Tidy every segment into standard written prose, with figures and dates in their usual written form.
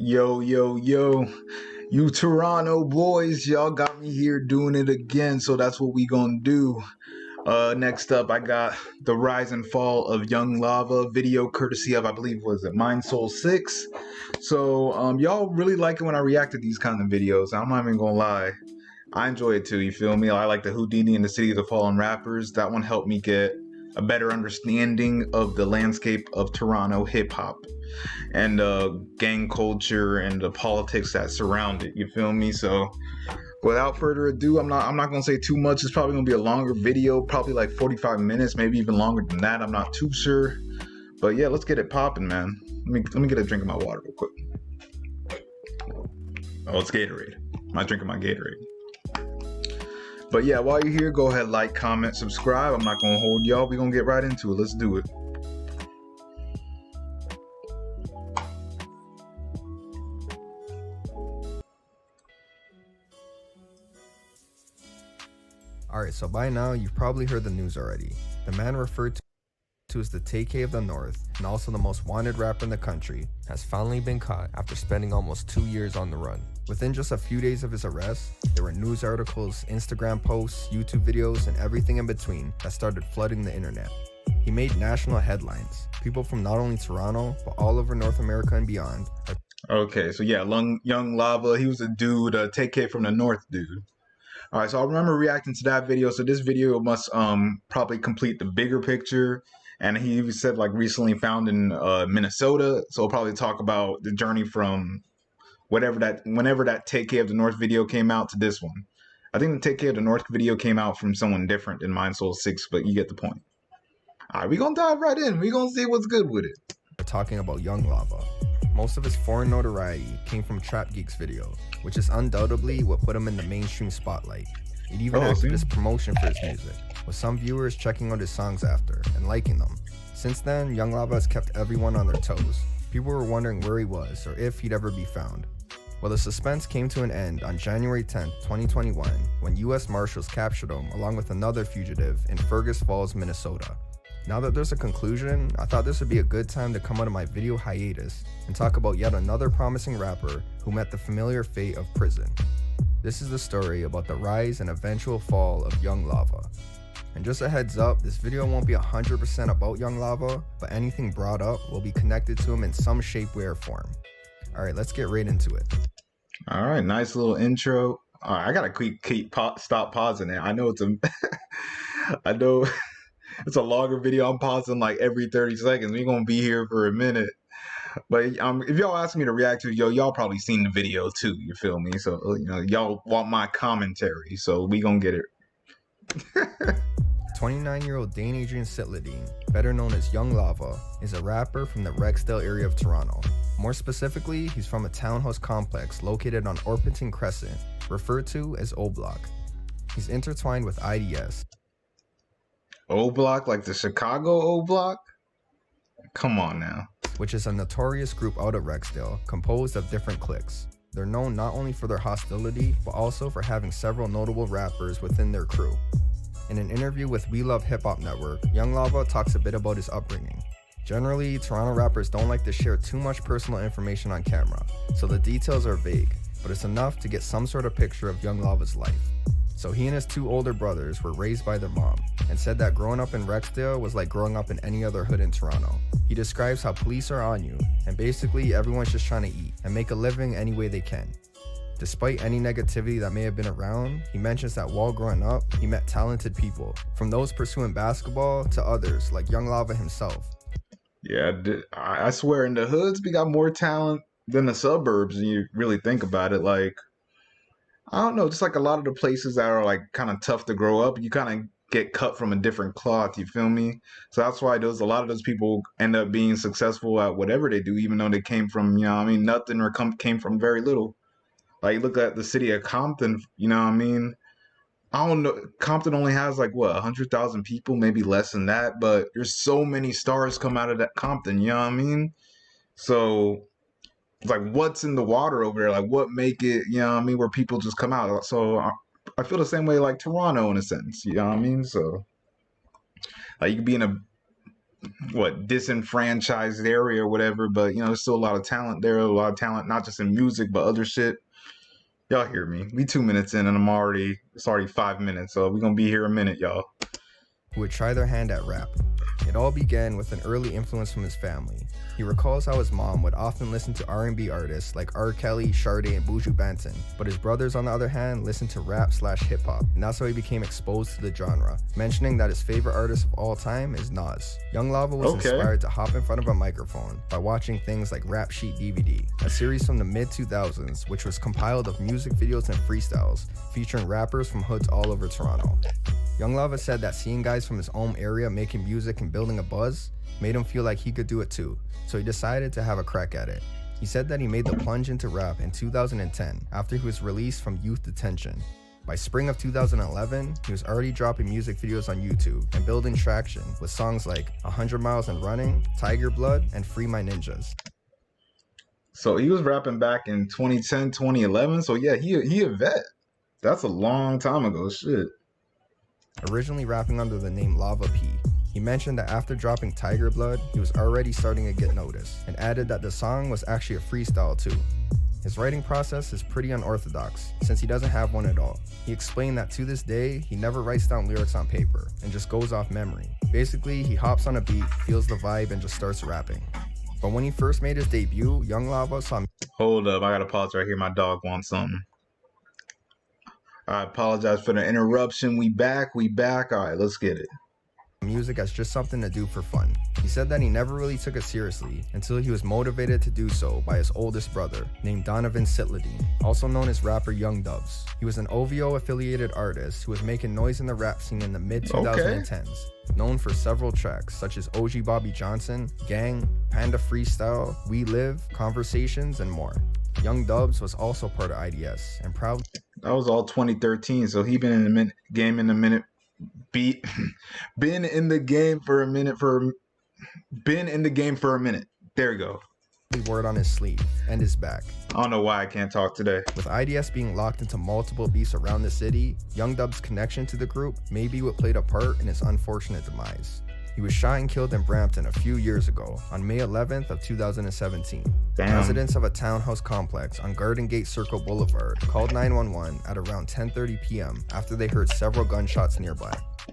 Yo, yo, yo, you Toronto boys, y'all got me here doing it again, so that's what we gonna do. Next up, I got the rise and fall of Young Lava video, courtesy of, I believe, was it Mind Soul 6. So, y'all really like it when I react to these kind of videos. I'm not even gonna lie. I enjoy it too, you feel me? I like the Houdini and the City of the Fallen Rappers. That one helped me get a better understanding of the landscape of Toronto hip-hop and gang culture and the politics that surround it, you feel me? So without further ado, I'm not gonna say too much. It's probably gonna be a longer video, probably like 45 minutes, maybe even longer than that. I'm not too sure. But yeah, let's get it popping, man. Let me get a drink of my water real quick. Oh, it's Gatorade. I'm not drinking my Gatorade. But yeah, while you're here, go ahead, like, comment, subscribe. I'm not gonna hold y'all. We're gonna get right into it. Let's do it. Alright, so by now you've probably heard the news already. The man referred to as the Tre of the North, and also the most wanted rapper in the country, has finally been caught after spending almost 2 years on the run. Within just a few days of his arrest, there were news articles, Instagram posts, YouTube videos, and everything in between that started flooding the internet. He made national headlines. People from not only Toronto, but all over North America and beyond. Okay, so yeah, Young Lava, he was a dude, Tre from the North dude. Alright, so I remember reacting to that video. So this video must probably complete the bigger picture. And he said like recently found in Minnesota. So we'll probably talk about the journey from whenever that Tre of the North video came out to this one. I think the Tre of the North video came out from someone different than Mind Soul 6, but you get the point. Alright, we're gonna dive right in. We're gonna see what's good with it. We're talking about Young Lava. Most of his foreign notoriety came from Trap Geek's video, which is undoubtedly what put him in the mainstream spotlight. It even acted as promotion for his music, with some viewers checking out his songs after and liking them. Since then, Young Lava has kept everyone on their toes. People were wondering where he was or if he'd ever be found. Well, the suspense came to an end on January 10th, 2021, when US Marshals captured him along with another fugitive in Fergus Falls, Minnesota. Now that there's a conclusion, I thought this would be a good time to come out of my video hiatus and talk about yet another promising rapper who met the familiar fate of prison. This is the story about the rise and eventual fall of Young Lava. And just a heads up, this video won't be 100% about Young Lava, but anything brought up will be connected to him in some shape, way, or form. Alright, let's get right into it. Alright, nice little intro. I gotta stop pausing it. I know it's I know it's a longer video. I'm pausing like every 30 seconds. We're gonna be here for a minute. But if y'all ask me to react to it, y'all probably seen the video too, you feel me? So, y'all want my commentary, so we gonna get it. 29-year-old Dane Adrian Sitladine, better known as Young Lava, is a rapper from the Rexdale area of Toronto. More specifically, he's from a townhouse complex located on Orpington Crescent, referred to as O Block. He's intertwined with IDS. O Block, like the Chicago O Block? Come on now. Which is a notorious group out of Rexdale, composed of different cliques. They're known not only for their hostility, but also for having several notable rappers within their crew. In an interview with We Love Hip Hop Network, Young Lava talks a bit about his upbringing. Generally, Toronto rappers don't like to share too much personal information on camera, so the details are vague, but it's enough to get some sort of picture of Young Lava's life. So he and his two older brothers were raised by their mom, and said that growing up in Rexdale was like growing up in any other hood in Toronto. He describes how police are on you, and basically everyone's just trying to eat and make a living any way they can. Despite any negativity that may have been around, he mentions that while growing up, he met talented people, from those pursuing basketball to others like Young Lava himself. Yeah, I swear in the hoods, we got more talent than the suburbs, and you really think about it. Like, I don't know, just like a lot of the places that are like kind of tough to grow up, you kind of get cut from a different cloth, you feel me? So that's why a lot of those people end up being successful at whatever they do, even though they came from, nothing, or came from very little. Like, look at the city of Compton, I don't know, Compton only has like, what, 100,000 people, maybe less than that, but there's so many stars come out of that Compton, you know what I mean? So it's like, what's in the water over there? Like, what make it, where people just come out? So I feel the same way like Toronto in a sense, you know what I mean? So like, you could be in a disenfranchised area or whatever, but you know, there's still a lot of talent there, a lot of talent, not just in music, but other shit. Y'all hear me. We 2 minutes in and it's already 5 minutes, so we're gonna be here a minute, y'all. Who would try their hand at rap. It all began with an early influence from his family. He recalls how his mom would often listen to R&B artists like R. Kelly, Sade, and Buju Banton, but his brothers, on the other hand, listened to rap/hip-hop, and that's how he became exposed to the genre, mentioning that his favorite artist of all time is Nas. Young Lava was inspired to hop in front of a microphone by watching things like Rap Sheet DVD, a series from the mid-2000s which was compiled of music videos and freestyles featuring rappers from hoods all over Toronto. Young Lava said that seeing guys from his own area making music and building a buzz made him feel like he could do it too, so he decided to have a crack at it. He said that he made the plunge into rap in 2010 after he was released from youth detention. By spring of 2011, he was already dropping music videos on YouTube and building traction with songs like 100 Miles and Running, Tiger Blood, and Free My Ninjas. So he was rapping back in 2010, 2011, so yeah, he a vet. That's a long time ago, shit. Originally rapping under the name Lava P, he mentioned that after dropping Tiger Blood, he was already starting to get noticed, and added that the song was actually a freestyle too. His writing process is pretty unorthodox, since he doesn't have one at all. He explained that to this day, he never writes down lyrics on paper, and just goes off memory. Basically, he hops on a beat, feels the vibe, and just starts rapping. But when he first made his debut, Young Lava saw... Hold up, I gotta pause right here, my dog wants something. I apologize for the interruption. We back. All right, let's get it. Music as just something to do for fun. He said that he never really took it seriously until he was motivated to do so by his oldest brother, named Donovan Sitladine, also known as rapper Young Dubs. He was an OVO-affiliated artist who was making noise in the rap scene in the mid-2010s, known for several tracks such as OG Bobby Johnson, Gang, Panda Freestyle, We Live, Conversations, and more. Young Dubs was also part of IDS and proud. That was all 2013, so he been in the game for a minute. There we go. Word on his sleeve and his back. I don't know why I can't talk today. With IDS being locked into multiple beefs around the city, Young Dub's connection to the group may be what played a part in his unfortunate demise. He was shot and killed in Brampton a few years ago, on May 11th of 2017. Damn. Residents of a townhouse complex on Garden Gate Circle Boulevard called 911 at around 10:30 p.m. after they heard several gunshots nearby.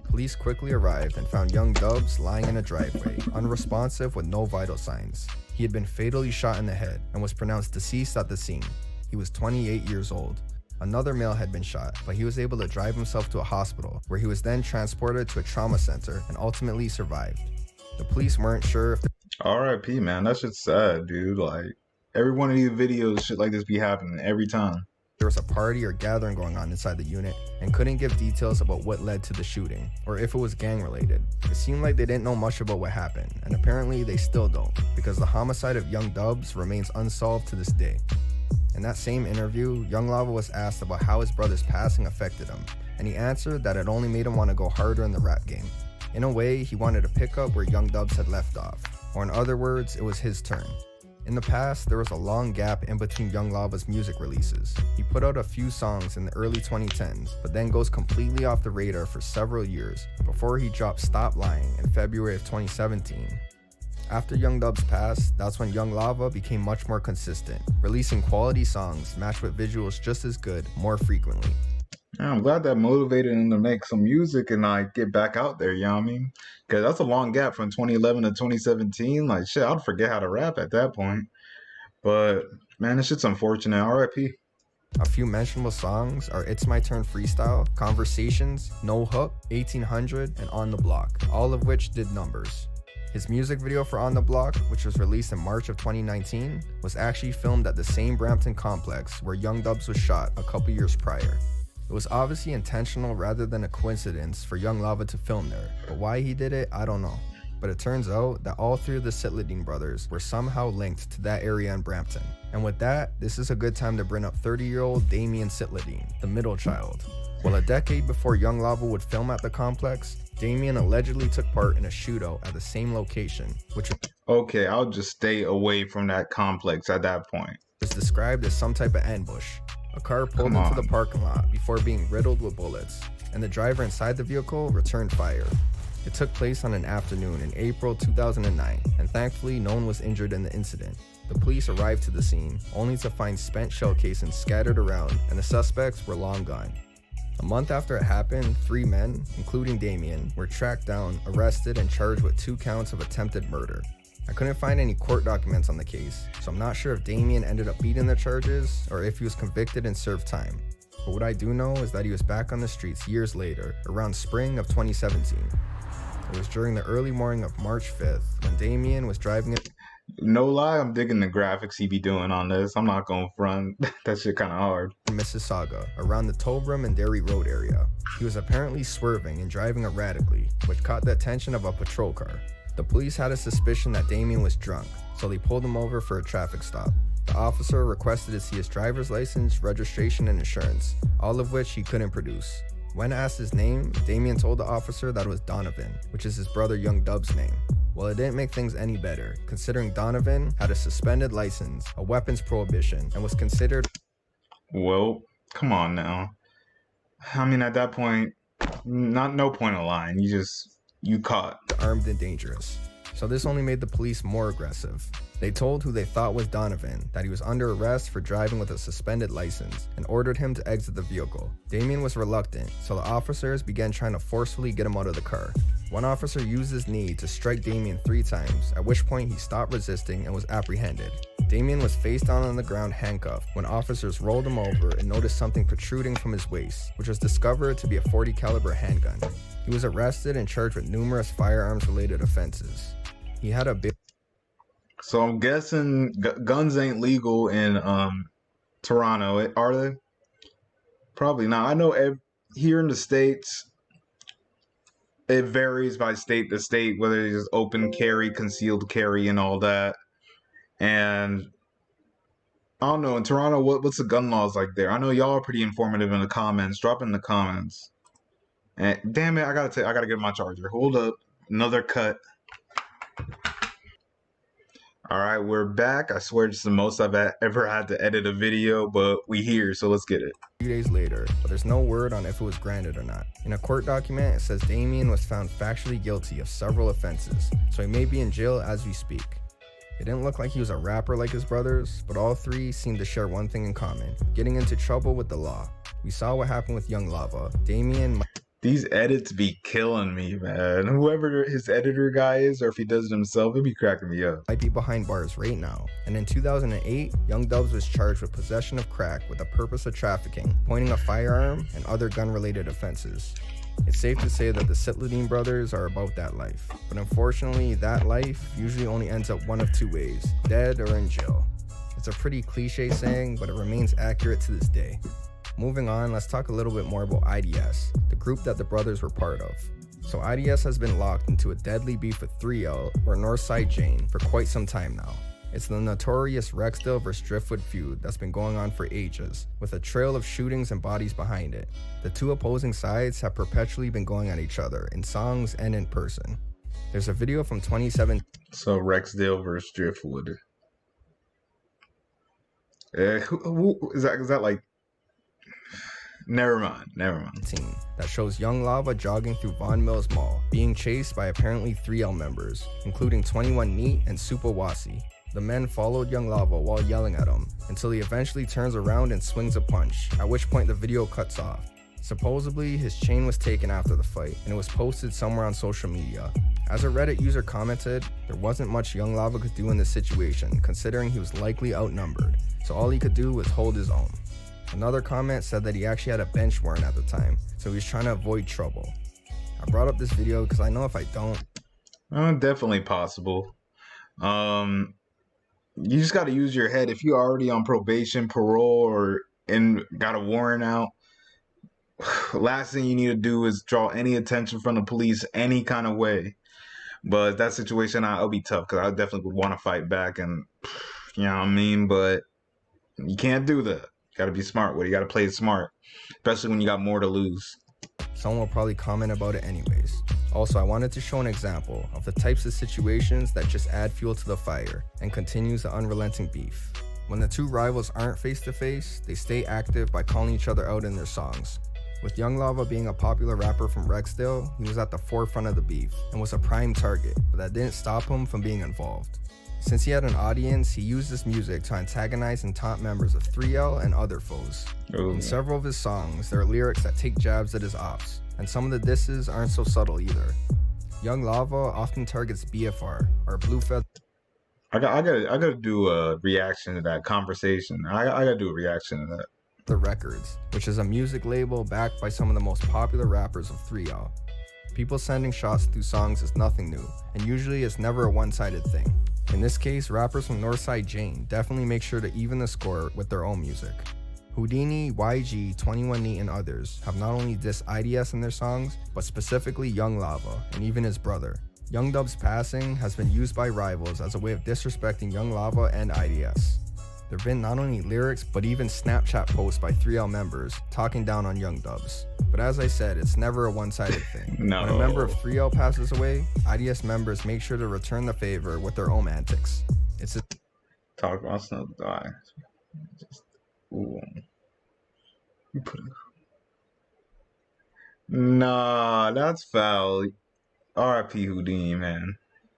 Police quickly arrived and found Young Dubs lying in a driveway, unresponsive with no vital signs. He had been fatally shot in the head and was pronounced deceased at the scene. He was 28 years old. Another male had been shot, but he was able to drive himself to a hospital, where he was then transported to a trauma center and ultimately survived. The police weren't sure if... R.I.P. man, that shit's sad, dude. Like, every one of these videos, shit like this be happening every time. There was a party or gathering going on inside the unit, and couldn't give details about what led to the shooting, or if it was gang related. It seemed like they didn't know much about what happened, and apparently they still don't, because the homicide of Young Dubs remains unsolved to this day. In that same interview, Young Lava was asked about how his brother's passing affected him, and he answered that it only made him want to go harder in the rap game. In a way, he wanted to pick up where Young Dubs had left off, or in other words, it was his turn. In the past, there was a long gap in between Young Lava's music releases. He put out a few songs in the early 2010s, but then goes completely off the radar for several years before he dropped Stop Lying in February of 2017. After Young Dubs passed, that's when Young Lava became much more consistent, releasing quality songs matched with visuals just as good more frequently. Yeah, I'm glad that motivated him to make some music and like get back out there, you know what I mean? Because that's a long gap from 2011 to 2017. Like, shit, I'd forget how to rap at that point. But, man, this shit's unfortunate. R.I.P. A few mentionable songs are It's My Turn Freestyle, Conversations, No Hook, 1800, and On the Block, all of which did numbers. His music video for On the Block, which was released in March of 2019, was actually filmed at the same Brampton complex where Young Dubs was shot a couple years prior. It was obviously intentional rather than a coincidence for Young Lava to film there, but why he did it, I don't know. But it turns out that all three of the Sitladine brothers were somehow linked to that area in Brampton. And with that, this is a good time to bring up 30-year-old Damien Sitladine, the middle child. Well, a decade before Young Lava would film at the complex, Damien allegedly took part in a shootout at the same location, which okay, I'll just stay away from that complex at that point. Was described as some type of ambush. A car pulled into the parking lot before being riddled with bullets, and the driver inside the vehicle returned fire. It took place on an afternoon in April 2009, and thankfully no one was injured in the incident. The police arrived to the scene, only to find spent shell casings scattered around, and the suspects were long gone. A month after it happened, 3 men, including Damien, were tracked down, arrested, and charged with 2 counts of attempted murder. I couldn't find any court documents on the case, so I'm not sure if Damien ended up beating the charges or if he was convicted and served time. But what I do know is that he was back on the streets years later, around spring of 2017. It was during the early morning of March 5th when Damien was driving it. No lie, I'm digging the graphics he be doing on this. I'm not going front. That shit kind of hard. Mississauga, around the Tobram and Derry Road area. He was apparently swerving and driving erratically, which caught the attention of a patrol car. The police had a suspicion that Damien was drunk, so they pulled him over for a traffic stop. The officer requested to see his driver's license, registration, and insurance, all of which he couldn't produce. When asked his name, Damien told the officer that it was Donovan, which is his brother Young Dub's name. Well, it didn't make things any better, considering Donovan had a suspended license, a weapons prohibition, and was considered... Well, come on now. I mean, at that point, no point of lying. You caught. Armed and dangerous. So this only made the police more aggressive. They told who they thought was Donovan that he was under arrest for driving with a suspended license and ordered him to exit the vehicle. Damien was reluctant, so the officers began trying to forcefully get him out of the car. One officer used his knee to strike Damien 3 times, at which point he stopped resisting and was apprehended. Damien was face down on the ground handcuffed when officers rolled him over and noticed something protruding from his waist, which was discovered to be a .40 caliber handgun. He was arrested and charged with numerous firearms-related offenses. He had a big... So I'm guessing guns ain't legal in Toronto, are they? Probably not. I know here in the States, it varies by state to state, whether it's open carry, concealed carry, and all that. And I don't know, in Toronto, what's the gun laws like there? I know y'all are pretty informative in the comments. Drop in the comments. And damn it, I gotta get my charger. Hold up, another cut. All right, we're back. I swear it's the most I've ever had to edit a video, but we here, so let's get it. A few days later, but there's no word on if it was granted or not. In a court document, it says Damien was found factually guilty of several offenses, so he may be in jail as we speak. It didn't look like he was a rapper like his brothers, but all 3 seemed to share one thing in common: getting into trouble with the law. We saw what happened with Young Lava. Damien... These edits be killing me, man. Whoever his editor guy is, or if he does it himself, it be cracking me up. Might be behind bars right now. And in 2008, Young Dubs was charged with possession of crack with the purpose of trafficking, pointing a firearm, and other gun-related offenses. It's safe to say that the Sitladine brothers are about that life. But unfortunately, that life usually only ends up one of 2 ways: dead or in jail. It's a pretty cliche saying, but it remains accurate to this day. Moving on, let's talk a little bit more about IDS, the group that the brothers were part of. So IDS has been locked into a deadly beef with 3L, or Northside Jane, for quite some time now. It's the notorious Rexdale vs Driftwood feud that's been going on for ages, with a trail of shootings and bodies behind it. The 2 opposing sides have perpetually been going at each other, in songs and in person. There's a video from 2017. So Rexdale vs Driftwood. Who is that like? Never mind. That shows Young Lava jogging through Vaughan Mills Mall, being chased by apparently 3L members, including 21 Neat and Supa Wasi. The men followed Young Lava while yelling at him, until he eventually turns around and swings a punch, at which point the video cuts off. Supposedly, his chain was taken after the fight, and it was posted somewhere on social media. As a Reddit user commented, there wasn't much Young Lava could do in this situation, considering he was likely outnumbered, so all he could do was hold his own. Another comment said that he actually had a bench warrant at the time, so he was trying to avoid trouble. I brought up this video because I know if I don't... Definitely possible. You just got to use your head. If you're already on probation, parole, and got a warrant out, last thing you need to do is draw any attention from the police any kind of way. But that situation, it'll be tough because I definitely would want to fight back, and you know what I mean? But you can't do that. Got to be smart with it. You got to play it smart, especially when you got more to lose. Someone will probably comment about it anyways. Also, I wanted to show an example of the types of situations that just add fuel to the fire and continues the unrelenting beef. When the 2 rivals aren't face to face, they stay active by calling each other out in their songs. With Young Lava being a popular rapper from Rexdale, he was at the forefront of the beef and was a prime target, but that didn't stop him from being involved. Since he had an audience, he used this music to antagonize and taunt members of 3L and other foes. Ooh. In several of his songs, there are lyrics that take jabs at his ops, and some of the disses aren't so subtle either. Young Lava often targets BFR, or Blue Feather. I gotta do a reaction to that conversation. I gotta do a reaction to that. The Records, which is a music label backed by some of the most popular rappers of 3L. People sending shots through songs is nothing new, and usually it's never a one-sided thing. In this case, rappers from Northside Jane definitely make sure to even the score with their own music. Houdini, YG, 21 Neat, and others have not only dissed IDS in their songs, but specifically Young Lava and even his brother. Young Dub's passing has been used by rivals as a way of disrespecting Young Lava and IDS. There have been not only lyrics, but even Snapchat posts by 3L members talking down on Young Dubs. But as I said, it's never a one-sided thing. No. When a member of 3L passes away, IDS members make sure to return the favor with their own antics. It's a talk about Snoop Dogg. Ooh. You put it. Nah, that's foul. R.I.P. Houdini, man.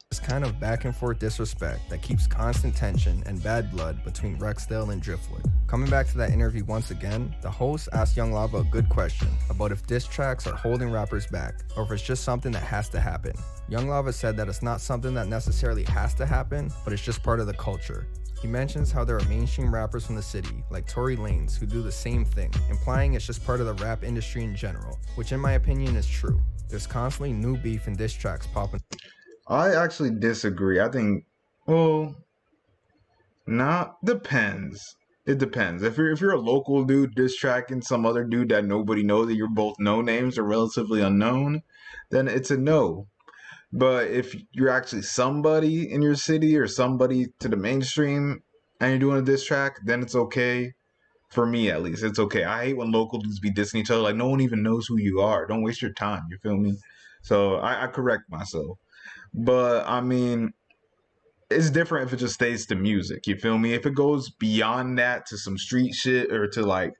This kind of back and forth disrespect that keeps constant tension and bad blood between Rexdale and Driftwood. Coming back to that interview once again, the host asked Young Lava a good question about if diss tracks are holding rappers back or if it's just something that has to happen. Young Lava said that it's not something that necessarily has to happen, but it's just part of the culture. He mentions how there are mainstream rappers from the city, like Tory Lanez, who do the same thing, implying it's just part of the rap industry in general, which in my opinion is true. There's constantly new beef and diss tracks popping. I actually disagree. I think, well, depends. It depends. If you're a local dude diss tracking some other dude that nobody knows, that you're both no names or relatively unknown, then it's a no. But if you're actually somebody in your city or somebody to the mainstream and you're doing a diss track, then it's okay. For me, at least, it's okay. I hate when local dudes be dissing each other. Like, no one even knows who you are. Don't waste your time. You feel me? So I correct myself. But, I mean, it's different if it just stays to music. You feel me? If it goes beyond that to some street shit or to, like,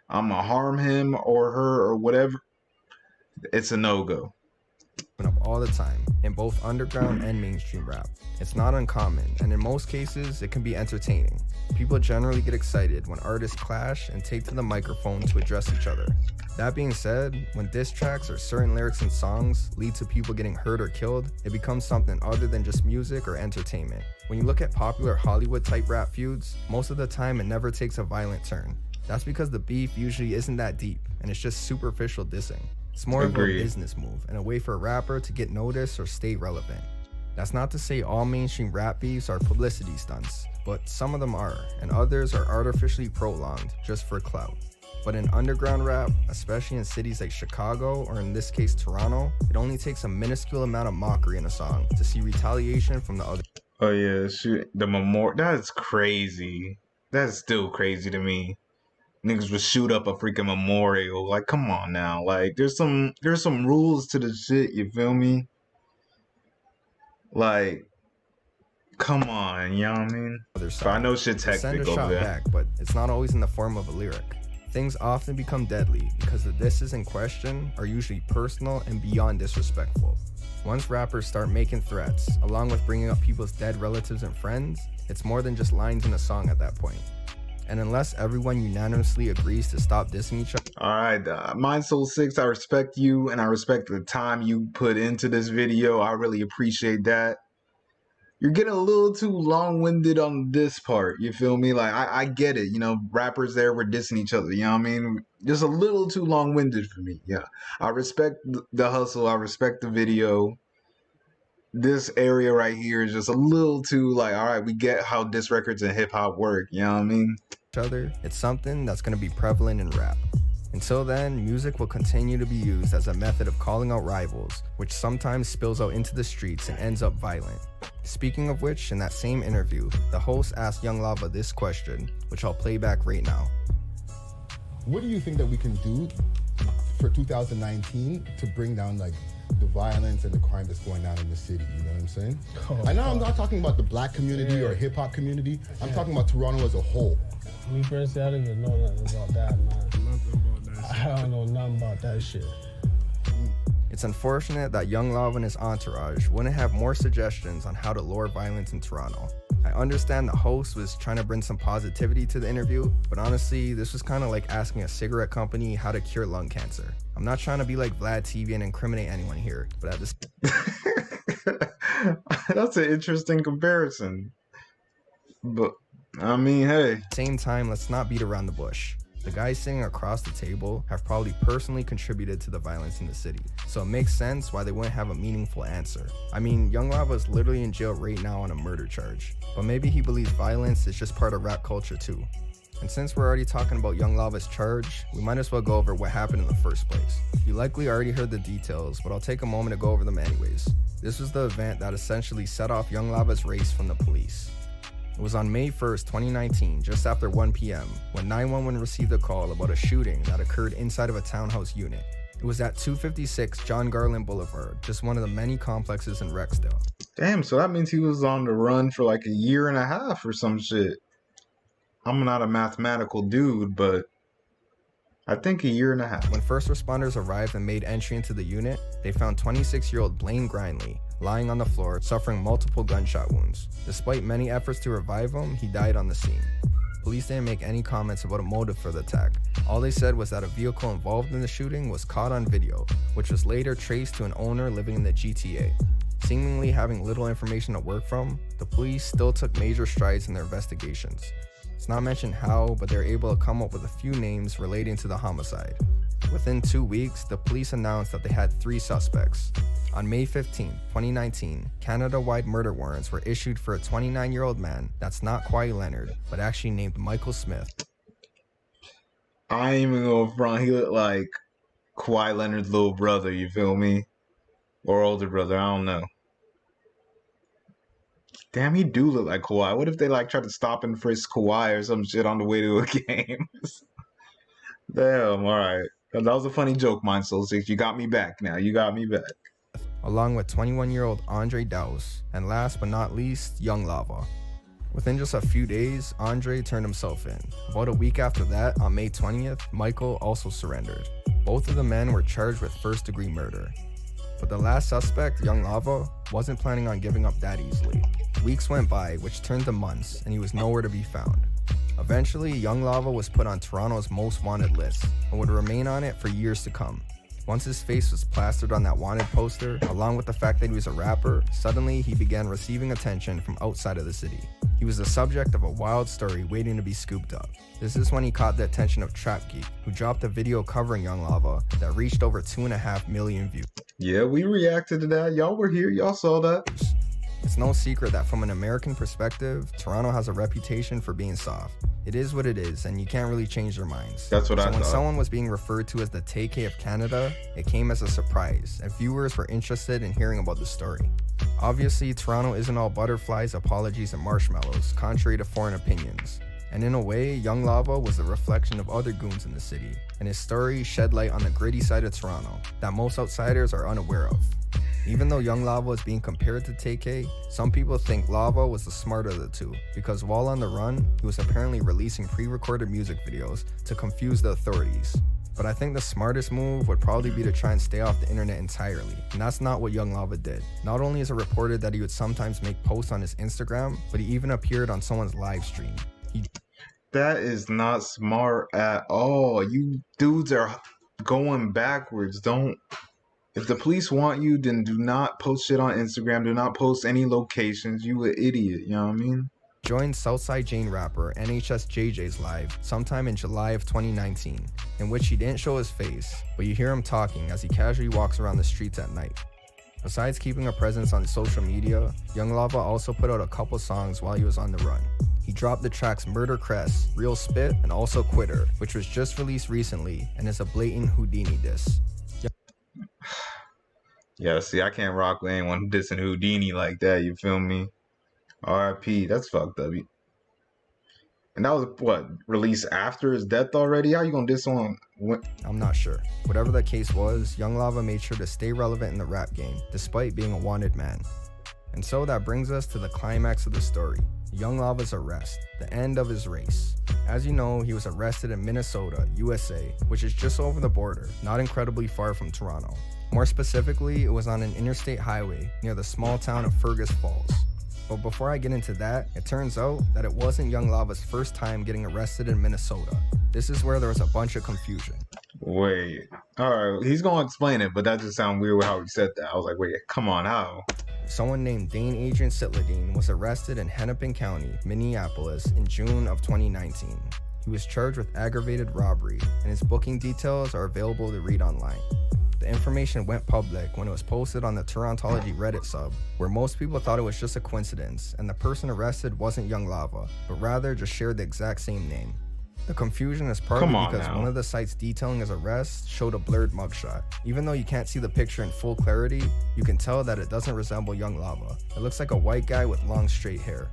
I'm going to harm him or her or whatever, it's a no-go. Up all the time in both underground and mainstream rap. It's not uncommon, and in most cases, it can be entertaining. People generally get excited when artists clash and take to the microphone to address each other. That being said, when diss tracks or certain lyrics in songs lead to people getting hurt or killed, it becomes something other than just music or entertainment. When you look at popular Hollywood-type rap feuds, most of the time it never takes a violent turn. That's because the beef usually isn't that deep, and it's just superficial dissing. It's more of a business move and a way for a rapper to get noticed or stay relevant. That's not to say all mainstream rap beefs are publicity stunts, but some of them are, and others are artificially prolonged just for clout. But in underground rap, especially in cities like Chicago or in this case Toronto, it only takes a minuscule amount of mockery in a song to see retaliation from the other. Oh yeah, shoot, the memorial. That's crazy. That's still crazy to me. Niggas would shoot up a freaking memorial. Like, come on now. Like, there's some rules to the shit, you feel me? Like, come on, you know what I mean? But I know shit's hectic send a over shot there. Back, but it's not always in the form of a lyric. Things often become deadly because the disses in question are usually personal and beyond disrespectful. Once rappers start making threats, along with bringing up people's dead relatives and friends, it's more than just lines in a song at that point. And unless everyone unanimously agrees to stop dissing each other. Alright, Mind Soul 6, I respect you and I respect the time you put into this video. I really appreciate that. You're getting a little too long-winded on this part, you feel me? Like, I get it, you know, rappers there were dissing each other, you know what I mean? Just a little too long-winded for me, yeah. I respect the hustle, I respect the video. This area right here is just a little too, like, alright, we get how diss records and hip-hop work, you know what I mean? It's something that's going to be prevalent in rap. Until then, music will continue to be used as a method of calling out rivals, which sometimes spills out into the streets and ends up violent. Speaking of which, in that same interview, the host asked Young Lava this question, which I'll play back right now. What do you think that we can do for 2019 to bring down, like, the violence and the crime that's going on in the city, you know what I'm saying? I know I'm not talking about the black community or hip-hop community, I'm talking about Toronto as a whole. Me personally, I don't even know nothing about that, man. Nothing about that I don't know nothing about that shit. It's unfortunate that Young Lava and his entourage wouldn't have more suggestions on how to lure violence in Toronto. I understand the host was trying to bring some positivity to the interview, but honestly, this was kind of like asking a cigarette company how to cure lung cancer. I'm not trying to be like Vlad TV and incriminate anyone here, but at this That's an interesting comparison. But, I mean, hey. Same time, let's not beat around the bush. The guys sitting across the table have probably personally contributed to the violence in the city, so it makes sense why they wouldn't have a meaningful answer. I mean, Young Lava is literally in jail right now on a murder charge, but maybe he believes violence is just part of rap culture too. And since we're already talking about Young Lava's charge, we might as well go over what happened in the first place. You likely already heard the details, but I'll take a moment to go over them anyways. This was the event that essentially set off Young Lava's race from the police. It was on May 1st, 2019, just after 1 p.m., when 911 received a call about a shooting that occurred inside of a townhouse unit. It was at 256 John Garland Boulevard, just one of the many complexes in Rexdale. Damn, so that means he was on the run for like a year and a half or some shit. I'm not a mathematical dude, but I think a year and a half. When first responders arrived and made entry into the unit, they found 26-year-old Blaine Grindley lying on the floor, suffering multiple gunshot wounds. Despite many efforts to revive him, he died on the scene. Police didn't make any comments about a motive for the attack. All they said was that a vehicle involved in the shooting was caught on video, which was later traced to an owner living in the GTA. Seemingly having little information to work from, the police still took major strides in their investigations. It's not mentioned how, but they were able to come up with a few names relating to the homicide. Within 2 weeks, the police announced that they had 3 suspects. On May 15, 2019, Canada-wide murder warrants were issued for a 29-year-old man that's not Kawhi Leonard, but actually named Michael Smith. I ain't even going front. He looked like Kawhi Leonard's little brother, you feel me? Or older brother, I don't know. Damn, he do look like Kawhi. What if they like try to stop and frisk Kawhi or some shit on the way to a game? Damn, alright. That was a funny joke, Mind Soul 6. You got me back now. You got me back. Along with 21-year-old Andre Dowse, and last but not least, Young Lava. Within just a few days, Andre turned himself in. About a week after that, on May 20th, Michael also surrendered. Both of the men were charged with first-degree murder. But the last suspect, Young Lava, wasn't planning on giving up that easily. Weeks went by, which turned to months, and he was nowhere to be found. Eventually, Young Lava was put on Toronto's most wanted list, and would remain on it for years to come. Once his face was plastered on that wanted poster, along with the fact that he was a rapper, suddenly he began receiving attention from outside of the city. He was the subject of a wild story waiting to be scooped up. This is when he caught the attention of Trap Geek, who dropped a video covering Young Lava that reached over 2.5 million views. Yeah, we reacted to that. Y'all were here. Y'all saw that. It's no secret that from an American perspective, Toronto has a reputation for being soft. It is what it is, and you can't really change their minds. That's what I thought. So when someone was being referred to as the Tay-K of Canada, it came as a surprise, and viewers were interested in hearing about the story. Obviously, Toronto isn't all butterflies, apologies, and marshmallows, contrary to foreign opinions. And in a way, Young Lava was a reflection of other goons in the city, and his story shed light on the gritty side of Toronto that most outsiders are unaware of. Even though Young Lava is being compared to Tay-K, some people think Lava was the smarter of the two, because while on the run, he was apparently releasing pre-recorded music videos to confuse the authorities. But I think the smartest move would probably be to try and stay off the internet entirely, and that's not what Young Lava did. Not only is it reported that he would sometimes make posts on his Instagram, but he even appeared on someone's live stream. That is not smart at all. You dudes are going backwards. If the police want you, then do not post shit on Instagram. Do not post any locations. You an idiot, you know what I mean? Joined Southside Jane rapper NHS JJ's live sometime in July of 2019, in which he didn't show his face, but you hear him talking as he casually walks around the streets at night. Besides keeping a presence on social media, Young Lava also put out a couple songs while he was on the run. He dropped the tracks Murder Crest, Real Spit, and also Quitter, which was just released recently and is a blatant Houdini diss. Yeah, see, I can't rock with anyone dissing Houdini like that, you feel me? R.I.P. That's fucked up. And that was, what, released after his death already? How you gonna diss on? I'm not sure. Whatever the case was, Young Lava made sure to stay relevant in the rap game, despite being a wanted man. And so that brings us to the climax of the story, Young Lava's arrest, the end of his race. As you know, he was arrested in Minnesota, USA, which is just over the border, not incredibly far from Toronto. More specifically, it was on an interstate highway near the small town of Fergus Falls. But before I get into that, it turns out that it wasn't Young Lava's first time getting arrested in Minnesota. This is where there was a bunch of confusion. Wait, alright, he's gonna explain it, but that just sounded weird how he said that. I was like, wait, come on, how? Someone named Dane Adrian Sitladine was arrested in Hennepin County, Minneapolis in June of 2019. He was charged with aggravated robbery, and his booking details are available to read online. The information went public when it was posted on the Torontology Reddit sub, where most people thought it was just a coincidence and the person arrested wasn't Young Lava, but rather just shared the exact same name. The confusion is partly because one of the sites detailing his arrest showed a blurred mugshot. Even though you can't see the picture in full clarity, you can tell that it doesn't resemble Young Lava. It looks like a white guy with long straight hair.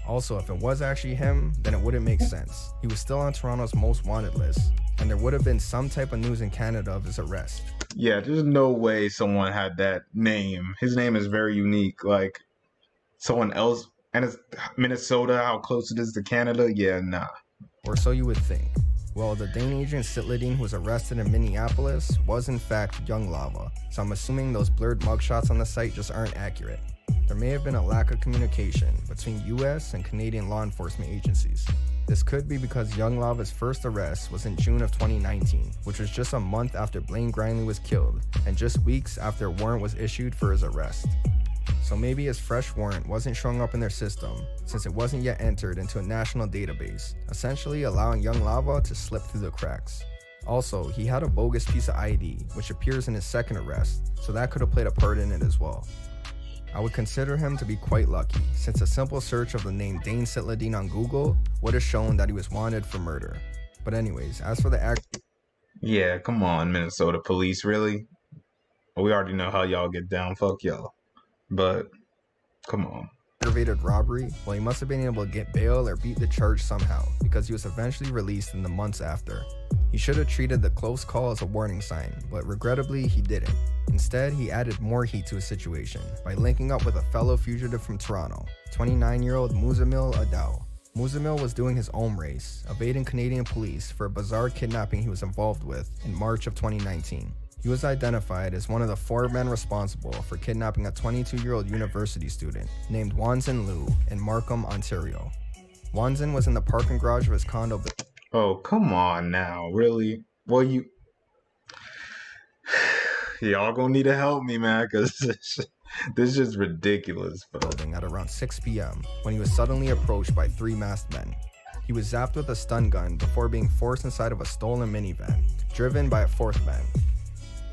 Also, if it was actually him, then it wouldn't make sense. He was still on Toronto's most wanted list, and there would have been some type of news in Canada of his arrest. Yeah, there's no way someone had that name. His name is very unique. Like, someone else, and it's Minnesota, how close it is to Canada? Yeah, nah. Or so you would think. Well, the Dane Adrian Sitladine who was arrested in Minneapolis was in fact Young Lava, so I'm assuming those blurred mugshots on the site just aren't accurate. There may have been a lack of communication between US and Canadian law enforcement agencies. This could be because Young Lava's first arrest was in June of 2019, which was just a month after Blaine Grindley was killed, and just weeks after a warrant was issued for his arrest. So maybe his fresh warrant wasn't showing up in their system since it wasn't yet entered into a national database, essentially allowing Young Lava to slip through the cracks. Also, he had a bogus piece of ID, which appears in his second arrest, so that could have played a part in it as well. I would consider him to be quite lucky, since a simple search of the name Dane Sitladine on Google would have shown that he was wanted for murder. But anyways, as for the Yeah, come on, Minnesota police, really? We already know how y'all get down, fuck y'all. But, come on. Aggravated robbery, well, he must have been able to get bail or beat the charge somehow, because he was eventually released in the months after. He should have treated the close call as a warning sign, but regrettably he didn't. Instead, he added more heat to his situation by linking up with a fellow fugitive from Toronto, 29-year-old Muzamil Adao. Muzamil was doing his own race, evading Canadian police for a bizarre kidnapping he was involved with in March of 2019. He was identified as one of the 4 men responsible for kidnapping a 22-year-old university student named Wanzin Liu in Markham, Ontario. Wanzin was in the parking garage of his condo. Oh, come on now, really? Well, y'all gonna need to help me, man, because this is just ridiculous. Building at around 6 p.m. when he was suddenly approached by 3 masked men. He was zapped with a stun gun before being forced inside of a stolen minivan, driven by a 4th man.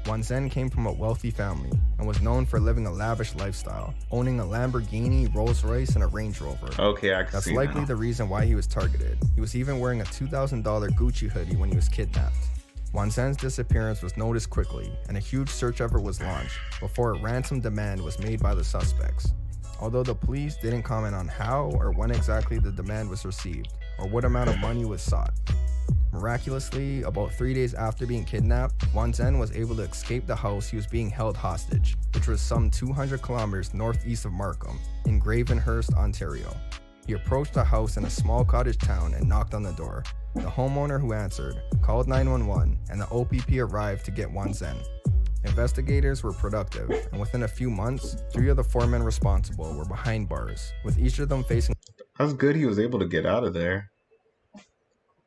Wanzin came from a wealthy family and was known for living a lavish lifestyle, owning a Lamborghini, Rolls-Royce, and a Range Rover. Okay, I can That's see likely now. the reason why he was targeted. He was even wearing a $2,000 Gucci hoodie when he was kidnapped. Wanzin's disappearance was noticed quickly, and a huge search effort was launched before a ransom demand was made by the suspects. Although the police didn't comment on how or when exactly the demand was received, or what amount of money was sought. Miraculously, about 3 days after being kidnapped, Wanzin was able to escape the house he was being held hostage, which was some 200 kilometers northeast of Markham, in Gravenhurst, Ontario. He approached the house in a small cottage town and knocked on the door. The homeowner who answered called 911, and the OPP arrived to get Wanzin. Investigators were productive, and within a few months, 3 of the 4 men responsible were behind bars, with each of them facing... That's good he was able to get out of there.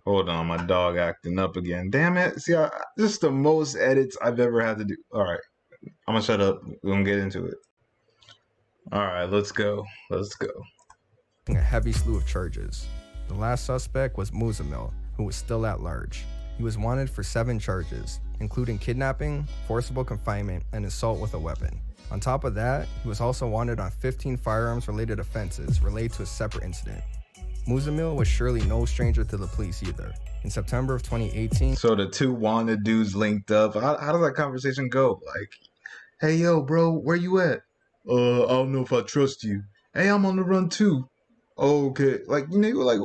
Hold on, my dog acting up again. Damn it. See, this is the most edits I've ever had to do. All right, I'm going to shut up. We're going to get into it. All right, let's go. Let's go. A heavy slew of charges. The last suspect was Muzamil, who was still at large. He was wanted for 7 charges, including kidnapping, forcible confinement, and assault with a weapon. On top of that, he was also wanted on 15 firearms-related offenses related to a separate incident. Muzamil was surely no stranger to the police either. In September of 2018... So the 2 wanted dudes linked up. How does that conversation go? Like, hey, yo, bro, where you at? I don't know if I trust you. Hey, I'm on the run too. Okay. Like, you were like,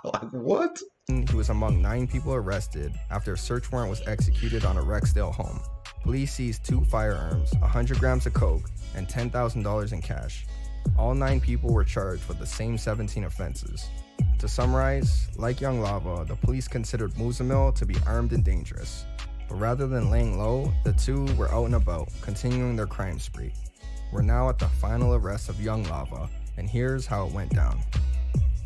like, what? He was among 9 people arrested after a search warrant was executed on a Rexdale home. Police seized 2 firearms, 100 grams of coke, and $10,000 in cash. All 9 people were charged with the same 17 offenses. To summarize, like Young Lava, the police considered Muzamil to be armed and dangerous. But rather than laying low, the two were out and about, continuing their crime spree. We're now at the final arrest of Young Lava, and here's how it went down.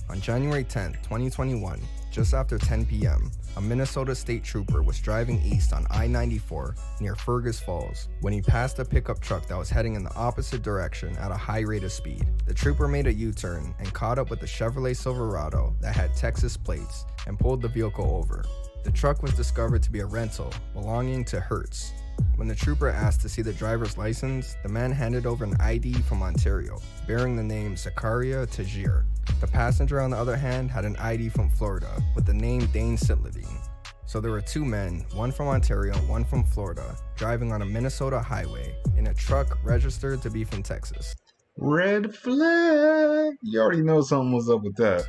On January 10, 2021, just after 10 p.m., a Minnesota state trooper was driving east on I-94 near Fergus Falls when he passed a pickup truck that was heading in the opposite direction at a high rate of speed. The trooper made a U-turn and caught up with the Chevrolet Silverado that had Texas plates and pulled the vehicle over. The truck was discovered to be a rental belonging to Hertz. When the trooper asked to see the driver's license, the man handed over an ID from Ontario, bearing the name Zakaria Tajir. The passenger, on the other hand, had an ID from Florida with the name Dane Sitladine. So there were two men, one from Ontario and one from Florida, driving on a Minnesota highway in a truck registered to be from Texas. Red flag. You already know something was up with that.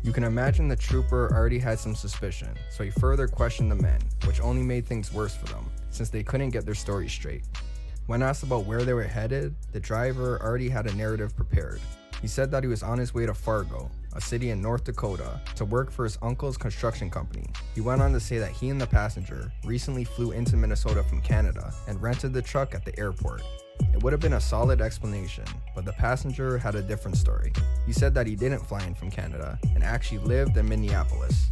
You can imagine the trooper already had some suspicion, so he further questioned the men, which only made things worse for them, since they couldn't get their story straight. When asked about where they were headed, the driver already had a narrative prepared. He said that he was on his way to Fargo, a city in North Dakota, to work for his uncle's construction company. He went on to say that he and the passenger recently flew into Minnesota from Canada and rented the truck at the airport. It would have been a solid explanation, but the passenger had a different story. He said that he didn't fly in from Canada and actually lived in Minneapolis.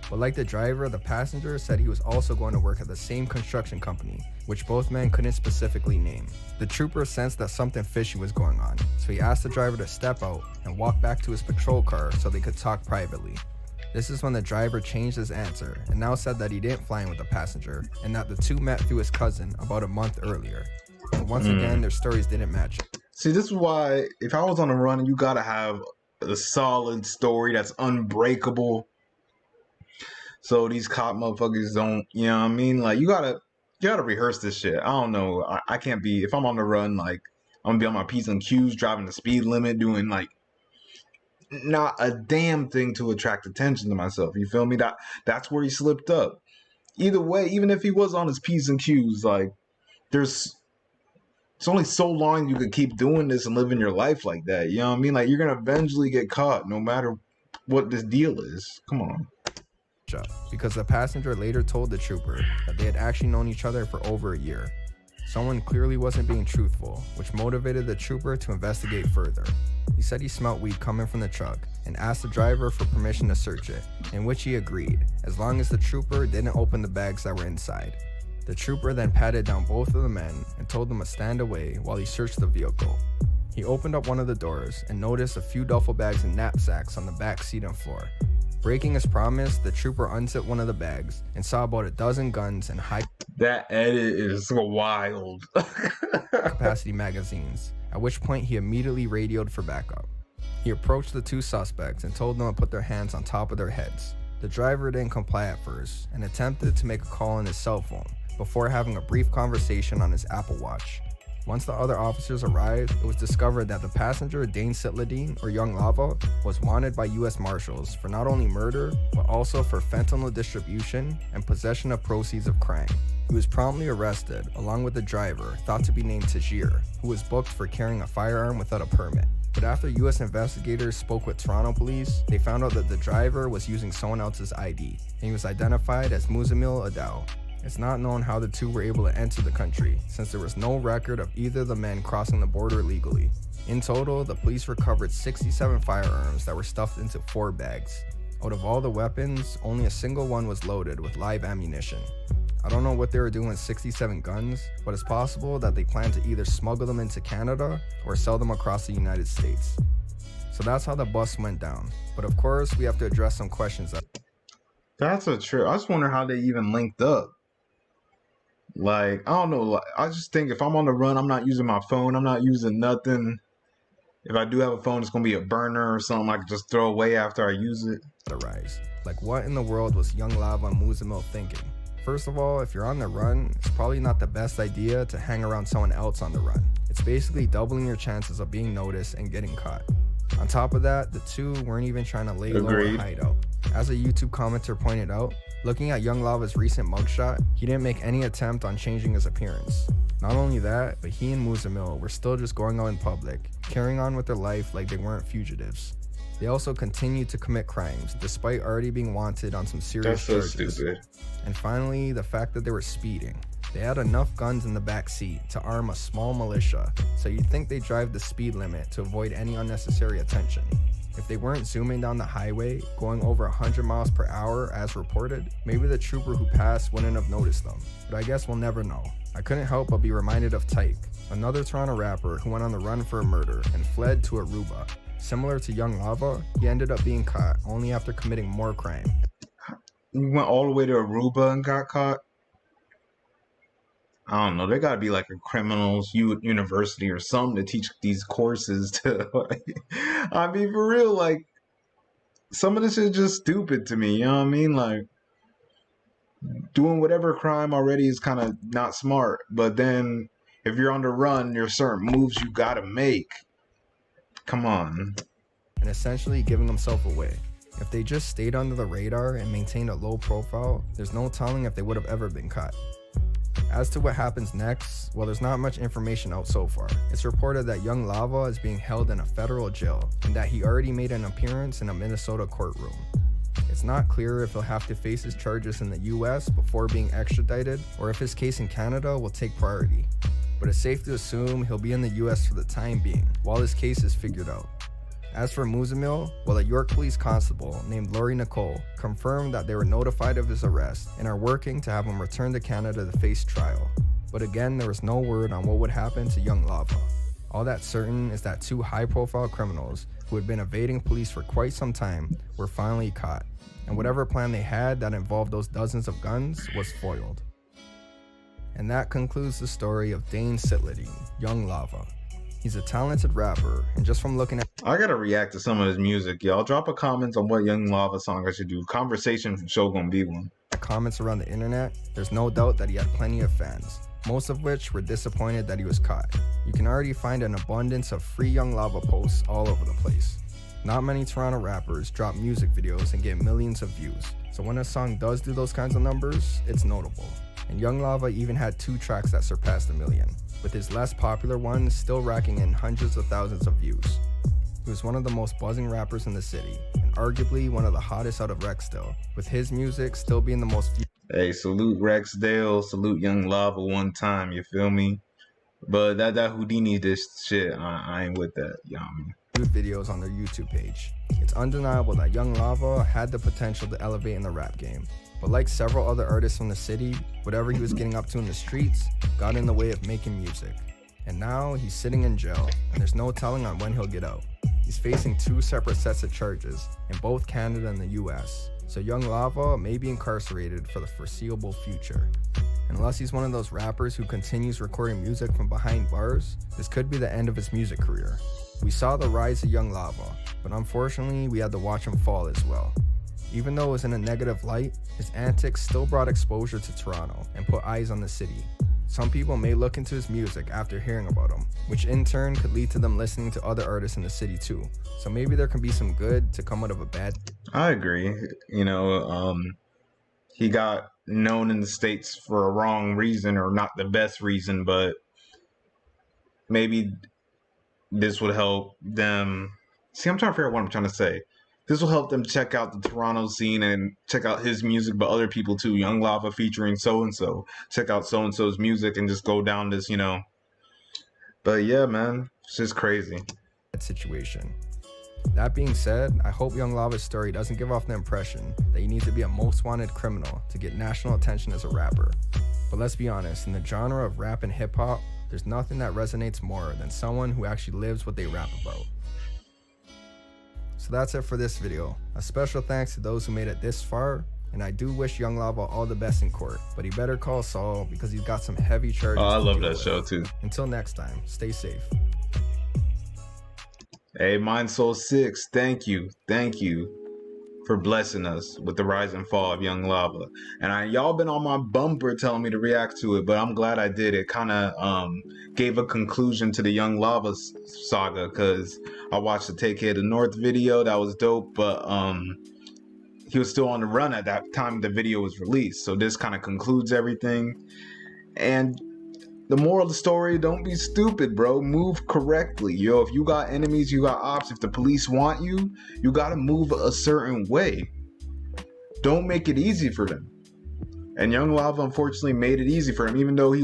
But like the driver, the passenger said he was also going to work at the same construction company, which both men couldn't specifically name. The trooper sensed that something fishy was going on, so he asked the driver to step out and walk back to his patrol car so they could talk privately. This is when the driver changed his answer and now said that he didn't fly in with the passenger and that the two met through his cousin about a month earlier. But once again, their stories didn't match. See, this is why if I was on the run, you gotta have a solid story that's unbreakable. So these cop motherfuckers don't, you know what I mean? Like you gotta rehearse this shit. I don't know. I can't be, if I'm on the run, like I'm gonna be on my P's and Q's, driving the speed limit, doing like not a damn thing to attract attention to myself. You feel me? That's where he slipped up. Either way, even if he was on his P's and Q's, like it's only so long you can keep doing this and living your life like that. You know what I mean? Like, you're going to eventually get caught no matter what this deal is. Come on. Because the passenger later told the trooper that they had actually known each other for over a year. Someone clearly wasn't being truthful, which motivated the trooper to investigate further. He said he smelt weed coming from the truck and asked the driver for permission to search it, in which he agreed, as long as the trooper didn't open the bags that were inside. The trooper then patted down both of the men and told them to stand away while he searched the vehicle. He opened up one of the doors and noticed a few duffel bags and knapsacks on the back seat and floor. Breaking his promise, the trooper unzipped one of the bags and saw about a dozen guns and high that edit is wild capacity magazines, at which point he immediately radioed for backup. He approached the two suspects and told them to put their hands on top of their heads. The driver didn't comply at first and attempted to make a call on his cell phone before having a brief conversation on his Apple Watch. Once the other officers arrived, it was discovered that the passenger, Dane Sitladine, or Young Lava, was wanted by U.S. Marshals for not only murder, but also for fentanyl distribution and possession of proceeds of crime. He was promptly arrested, along with the driver, thought to be named Tajir, who was booked for carrying a firearm without a permit. But after U.S. investigators spoke with Toronto police, they found out that the driver was using someone else's ID, and he was identified as Muzamil Adao. It's not known how the two were able to enter the country, since there was no record of either of the men crossing the border legally. In total, the police recovered 67 firearms that were stuffed into 4 bags. Out of all the weapons, only a single one was loaded with live ammunition. I don't know what they were doing with 67 guns, but it's possible that they planned to either smuggle them into Canada or sell them across the United States. So that's how the bust went down. But of course, we have to address some questions. That's a trip. I just wonder how they even linked up. Like, I don't know. Like, I just think if I'm on the run, I'm not using my phone. I'm not using nothing. If I do have a phone, it's going to be a burner or something I can just throw away after I use it. Like, what in the world was Young Lava and Muzamil thinking? First of all, if you're on the run, it's probably not the best idea to hang around someone else on the run. It's basically doubling your chances of being noticed and getting caught. On top of that, the two weren't even trying to lay low or hide out. As a YouTube commenter pointed out, looking at Young Lava's recent mugshot, he didn't make any attempt on changing his appearance. Not only that, but he and Muzamil were still just going out in public, carrying on with their life like they weren't fugitives. They also continue to commit crimes, despite already being wanted on some serious charges. That's so stupid. And finally, the fact that they were speeding. They had enough guns in the back seat to arm a small militia, so you'd think they'd drive the speed limit to avoid any unnecessary attention. If they weren't zooming down the highway, going over 100 miles per hour as reported, maybe the trooper who passed wouldn't have noticed them. But I guess we'll never know. I couldn't help but be reminded of Tyke, another Toronto rapper who went on the run for a murder and fled to Aruba. Similar to Young Lava, he ended up being caught only after committing more crime. You went all the way to Aruba and got caught? I don't know. There got to be like a criminals university or something to teach these courses to. I mean, for real, like, some of this is just stupid to me. You know what I mean? Like, doing whatever crime already is kind of not smart. But then if you're on the run, there's certain moves you got to make. Come on. And essentially giving himself away. If they just stayed under the radar and maintained a low profile, there's no telling if they would have ever been caught. As to what happens next, well, there's not much information out so far. It's reported that Young Lava is being held in a federal jail and that he already made an appearance in a Minnesota courtroom. It's not clear if he'll have to face his charges in the US before being extradited or if his case in Canada will take priority. But it's safe to assume he'll be in the US for the time being, while his case is figured out. As for Muzamil, well, a York police constable named Lori Nicole confirmed that they were notified of his arrest and are working to have him return to Canada to face trial. But again, there was no word on what would happen to Young Lava. All that's certain is that two high-profile criminals who had been evading police for quite some time were finally caught, and whatever plan they had that involved those dozens of guns was foiled. And that concludes the story of Dane Sitledine, Young Lava. He's a talented rapper, and just from looking at... I gotta react to some of his music, y'all. Drop a comment on what Young Lava song I should do. Conversation show gonna be one. Comments around the internet, there's no doubt that he had plenty of fans, most of which were disappointed that he was caught. You can already find an abundance of free Young Lava posts all over the place. Not many Toronto rappers drop music videos and get millions of views, so when a song does do those kinds of numbers, it's notable. And Young Lava even had 2 tracks that surpassed 1 million, with his less popular one still racking in hundreds of thousands of views. He was one of the most buzzing rappers in the city, and arguably one of the hottest out of Rexdale, with his music still being the most viewed. Hey, salute Rexdale, salute Young Lava one time, you feel me? But that Houdini this shit, I ain't with that, you know what I mean? Videos on their YouTube page. It's undeniable that Young Lava had the potential to elevate in the rap game, but like several other artists from the city, whatever he was getting up to in the streets got in the way of making music. And now he's sitting in jail, and there's no telling on when he'll get out. He's facing 2 separate sets of charges in both Canada and the US, so Young Lava may be incarcerated for the foreseeable future. Unless he's one of those rappers who continues recording music from behind bars, this could be the end of his music career. We saw the rise of Young Lava, but unfortunately we had to watch him fall as well. Even though it was in a negative light, his antics still brought exposure to Toronto and put eyes on the city. Some people may look into his music after hearing about him, which in turn could lead to them listening to other artists in the city too. So maybe there can be some good to come out of a bad. I agree. You know, he got known in the States for a wrong reason, or not the best reason, but maybe this would help them. See, I'm trying to figure out what I'm trying to say. This will help them check out the Toronto scene and check out his music, but other people too. Young Lava featuring so-and-so. Check out so-and-so's music and just go down this, you know. But yeah, man, it's just crazy. Situation. That being said, I hope Young Lava's story doesn't give off the impression that you need to be a most wanted criminal to get national attention as a rapper. But let's be honest, in the genre of rap and hip-hop, there's nothing that resonates more than someone who actually lives what they rap about. So that's it for this video. A special thanks to those who made it this far, and I do wish Young Lava all the best in court, but he better call Saul because he's got some heavy charges. Oh, I love that show too. Until next time, stay safe. Hey, Mind Soul 6, thank you for blessing us with the rise and fall of Young Lava. And y'all been on my bumper telling me to react to it, but I'm glad I did. It kind of gave a conclusion to the Young Lava saga, because I watched the Take Care of the North video. That was dope, but he was still on the run at that time the video was released. So this kind of concludes everything. And the moral of the story, don't be stupid, bro. Move correctly. Yo, if you got enemies, you got ops. If the police want you, you gotta move a certain way. Don't make it easy for them. And Young Lava unfortunately made it easy for him, even though he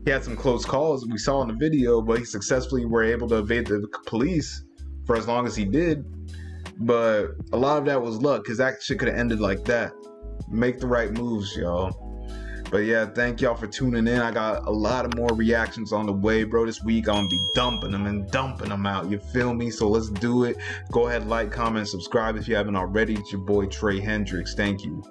had some close calls we saw in the video, but he successfully were able to evade the police for as long as he did. But a lot of that was luck, because that shit could have ended like that. Make the right moves, y'all. But yeah, thank y'all for tuning in. I got a lot of more reactions on the way, bro. This week I'm gonna be dumping them out. You feel me? So let's do it. Go ahead, like, comment, subscribe if you haven't already. It's your boy Tre Hendrix. Thank you.